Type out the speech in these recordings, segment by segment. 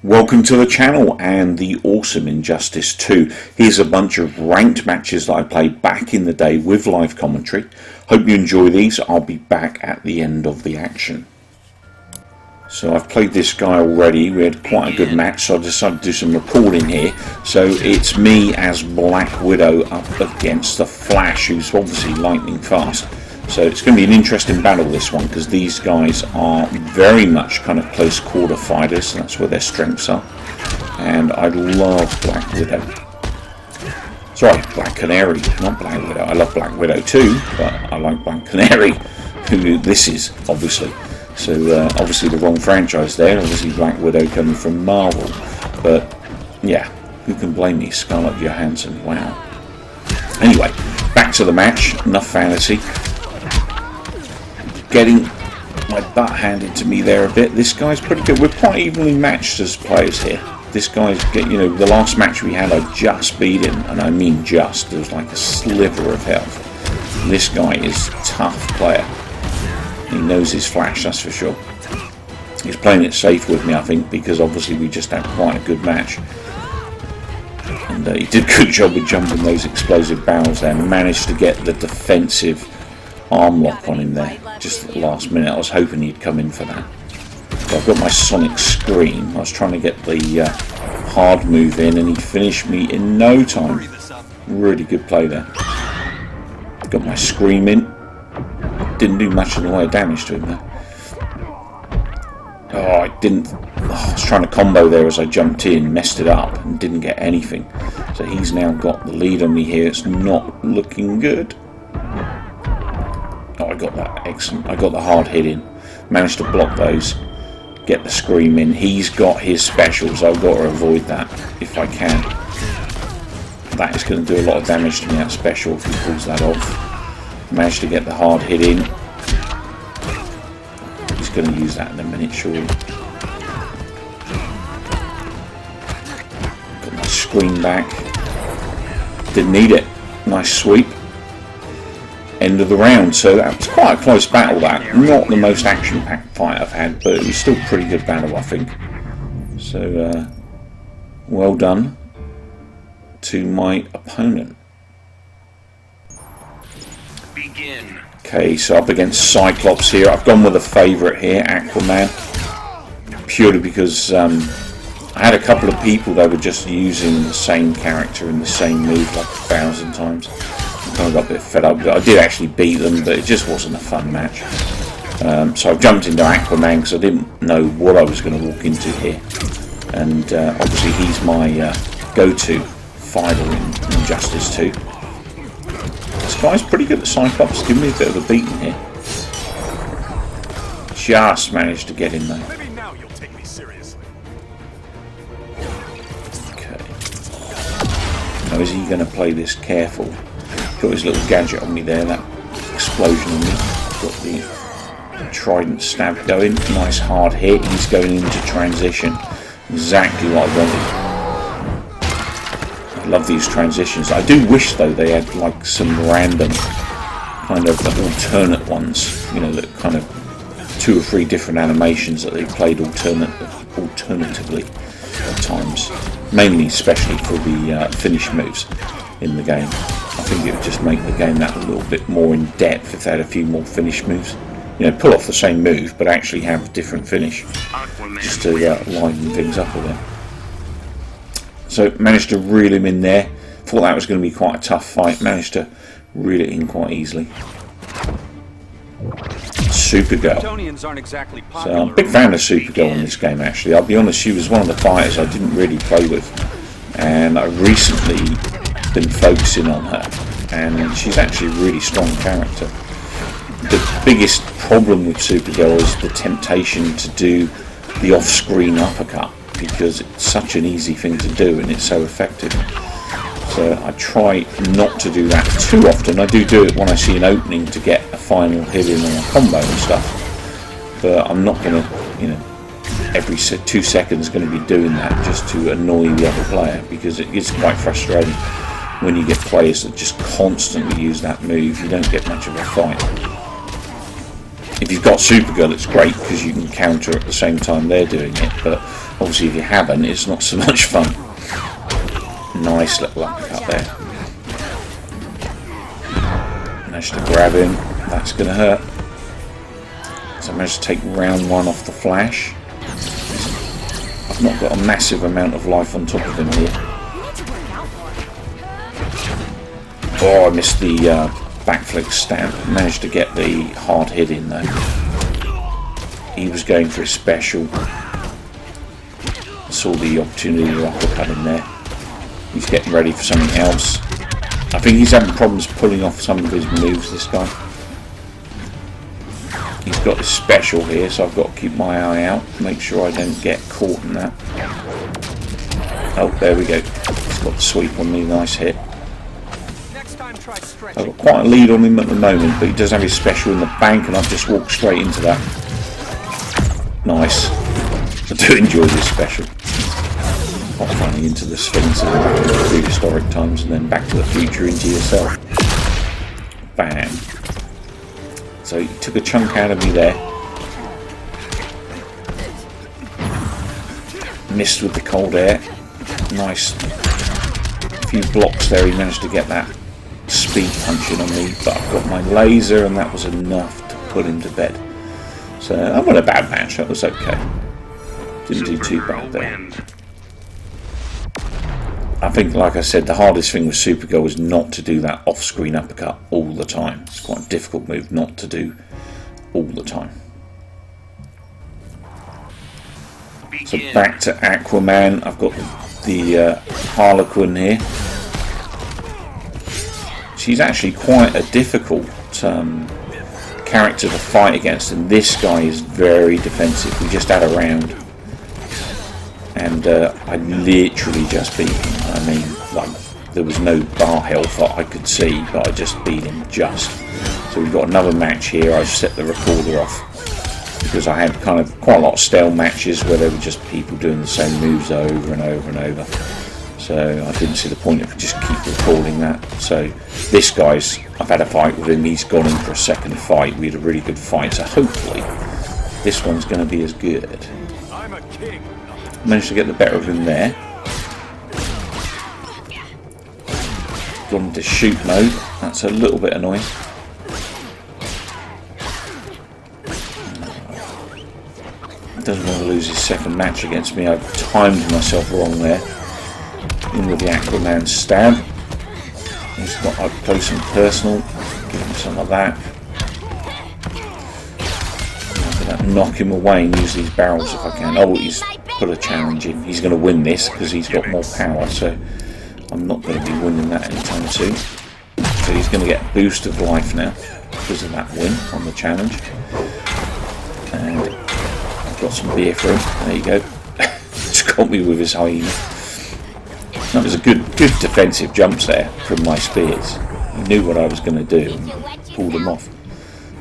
Welcome to the channel and the awesome Injustice 2. Here's a bunch of ranked matches that I played back in the day with live commentary. Hope you enjoy these. I'll be back at the end of the action. So I've played this guy already. We had quite a good match, so I decided to do some recording here. So it's me as Black Widow up against the Flash, who's obviously lightning fast. So it's going to be an interesting battle, this one, because these guys are very much kind of close quarter fighters. That's where their strengths are. And I love Black Widow. Sorry, Black Canary, not Black Widow. I love Black Widow too, but I like Black Canary, who this is, obviously. So obviously the wrong franchise there. Obviously Black Widow coming from Marvel. But yeah, who can blame me? Scarlett Johansson, wow. Anyway, back to the match. Enough fantasy. Getting my butt handed to me there a bit. This guy's pretty good. We're quite evenly matched as players here. This guy's, the last match we had, I just beat him, and I mean just. There was like a sliver of health. This guy is a tough player. He knows his Flash, that's for sure. He's playing it safe with me, I think, because obviously we just had quite a good match. And he did a good job with jumping those explosive barrels there and managed to get the defensive arm lock on him there just at the last minute. I was hoping he'd come in for that. But I've got my Sonic Scream. I was trying to get the hard move in, and he finished me in no time. Really good play there. Got my Scream in. Didn't do much in the way of damage to him there. Oh, I didn't. I was trying to combo there as I jumped in, messed it up, and didn't get anything. So he's now got the lead on me here. It's not looking good. Oh, I got that, excellent. I got the hard hit in, managed to block those, get the Scream in. He's got his specials. I've got to avoid that if I can. That is going to do a lot of damage to me, that special, if he pulls that off. Managed to get the hard hit in. He's going to use that in a minute, surely. Got my Scream back. Didn't need it. Nice sweep. End of the round. So that was quite a close battle, that. Not the most action-packed fight I've had, but it was still a pretty good battle, I think. So, well done to my opponent. Begin. Okay, so up against Cyclops here. I've gone with a favourite here, Aquaman. Purely because I had a couple of people that were just using the same character and the same move like 1,000 times. I got a bit fed up. I did actually beat them, but it just wasn't a fun match. So I've jumped into Aquaman because I didn't know what I was going to walk into here. And obviously he's my go-to fighter in Injustice 2. This guy's pretty good at Cyclops. Give me a bit of a beating here. Just managed to get in there. Maybe now you'll take me seriously. Okay. Now is he going to play this careful? Got his little gadget on me there, that explosion on me. Got the trident stab going. Nice hard hit. He's going into transition. Exactly what I wanted. I love these transitions. I do wish though they had like some random kind of alternate ones, that kind of 2 or 3 different animations that they played alternatively at times. Mainly especially for the finish moves in the game. I think it would just make the game that a little bit more in depth if they had a few more finish moves. Pull off the same move but actually have a different finish, just to liven things up a bit. So managed to reel him in there. Thought that was going to be quite a tough fight. Managed to reel it in quite easily. Supergirl. So I'm a big fan of Supergirl in this game actually. I'll be honest, she was one of the fighters I didn't really play with. And I recently been focusing on her, and she's actually a really strong character. The biggest problem with Supergirl is the temptation to do the off-screen uppercut, because it's such an easy thing to do and it's so effective. So I try not to do that too often. I do it when I see an opening to get a final hit in on a combo and stuff, but I'm not going to, every 2 seconds going to be doing that just to annoy the other player, because it is quite frustrating when you get players that just constantly use that move. You don't get much of a fight. If you've got Supergirl, it's great because you can counter at the same time they're doing it, but obviously if you haven't, it's not so much fun. Nice little uppercut there. Managed to grab him. That's going to hurt. So I managed to take round 1 off the Flash. I've not got a massive amount of life on top of him here. Oh, I missed the backflip stamp. Managed to get the hard hit in though. He was going for his special. I saw the opportunity to uppercut him there. He's getting ready for something else. I think he's having problems pulling off some of his moves, this guy. He's got his special here, so I've got to keep my eye out. Make sure I don't get caught in that. Oh, there we go. He's got the sweep on me, nice hit. I've got quite a lead on him at the moment, but he does have his special in the bank, and I've just walked straight into that. Nice. I do enjoy this special. Not running into the Sphinx in the prehistoric times and then Back to the Future into yourself. Bam. So he took a chunk out of me there. Missed with the cold air. Nice. A few blocks there, he managed to get that speed punching on me, but I've got my laser and that was enough to put him to bed. So I won a bad match, that was okay. Didn't do too bad there. I think, like I said, the hardest thing with Supergirl is not to do that off-screen uppercut all the time. It's quite a difficult move not to do all the time. So back to Aquaman. I've got the Harlequin here. She's actually quite a difficult character to fight against, and this guy is very defensive. We just had a round. And I literally just beat him. I mean, like, there was no bar health that I could see, but I just beat him just. So we've got another match here. I've set the recorder off because I had kind of quite a lot of stale matches where there were just people doing the same moves over and over and over. So I didn't see the point of just keep recording that. So this guy's, I've had a fight with him. He's gone in for a second fight. We had a really good fight. So hopefully this one's going to be as good. I'm a king. Managed to get the better of him there. Gone into shoot mode. That's a little bit annoying. Doesn't want to lose his second match against me. I've timed myself wrong there. In with the Aquaman stab. He's got up close and personal. Give him some of that. Knock him away and use these barrels if I can. Oh, he's put a challenge in. He's going to win this because he's got more power, so I'm not going to be winning that anytime soon. So he's going to get a boost of life now because of that win on the challenge. And I've got some beer for him. There you go. Just got me with his hyena. That was a good defensive jumps there from my spears. He knew what I was going to do and pulled them off.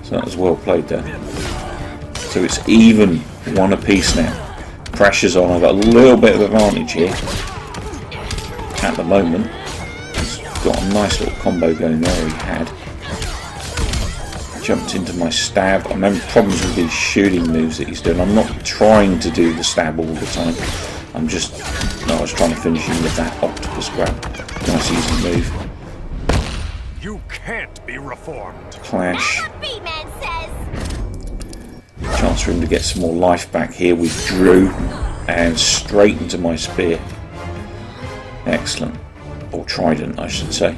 So that was well played there. So it's even one apiece now. Pressure's on. I've got a little bit of advantage here at the moment. He's got a nice little combo going there. He had jumped into my stab. I'm having problems with these shooting moves that he's doing. I'm not trying to do the stab all the time. I was trying to finish him with that octopus grab. Nice easy move. You can't be reformed. Clash. Chance for him to get some more life back here. Withdrew and straight into my spear. Excellent. Or trident, I should say.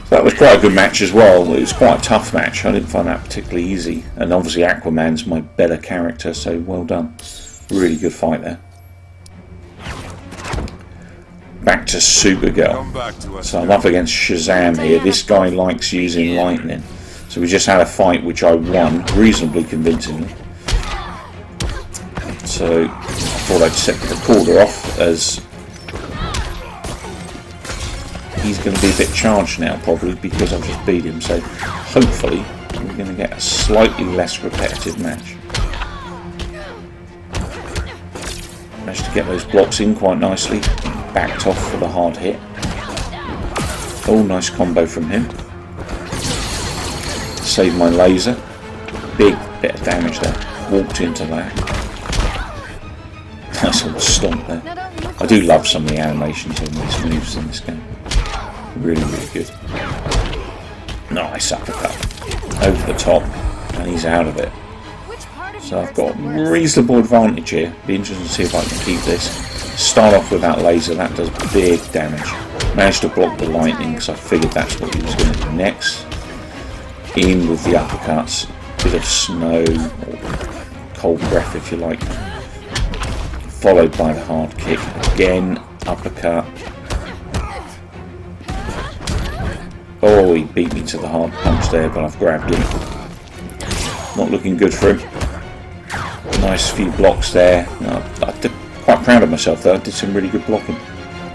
That was quite a good match as well. It was quite a tough match. I didn't find that particularly easy. And obviously Aquaman's my better character, so well done. Really good fight there. Back to Supergirl. So I'm up against Shazam here. This guy likes using lightning. So we just had a fight which I won reasonably convincingly. So I thought I'd set the recorder off as he's going to be a bit charged now probably because I've just beat him. So hopefully we're going to get a slightly less repetitive match. Managed to get those blocks in quite nicely. Backed off for the hard hit. Oh, nice combo from him. Save my laser. Big Bit of damage there. Walked into that. Nice little stomp there. I do love some of the animations in these moves in this game. Really, really good. Nice uppercut. Over the top. And he's out of it. So I've got reasonable advantage here. Be interesting to see if I can keep this. Start off with that laser. That does big damage. Managed to block the lightning because I figured that's what he was going to do next. In with the uppercuts. Bit of snow or cold breath if you like. Followed by the hard kick. Again, uppercut. Oh, he beat me to the hard punch there, but I've grabbed him. Not looking good for him. Nice few blocks there. I'm quite proud of myself though. I did some really good blocking.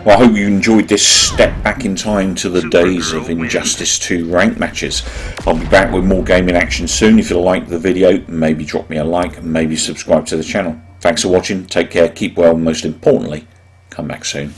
Well, I hope you enjoyed this step back in time to the days of Injustice 2 ranked matches. I'll be back with more gaming action soon. If you liked the video, maybe drop me a like and maybe subscribe to the channel. Thanks for watching. Take care, keep well, and most importantly, come back soon.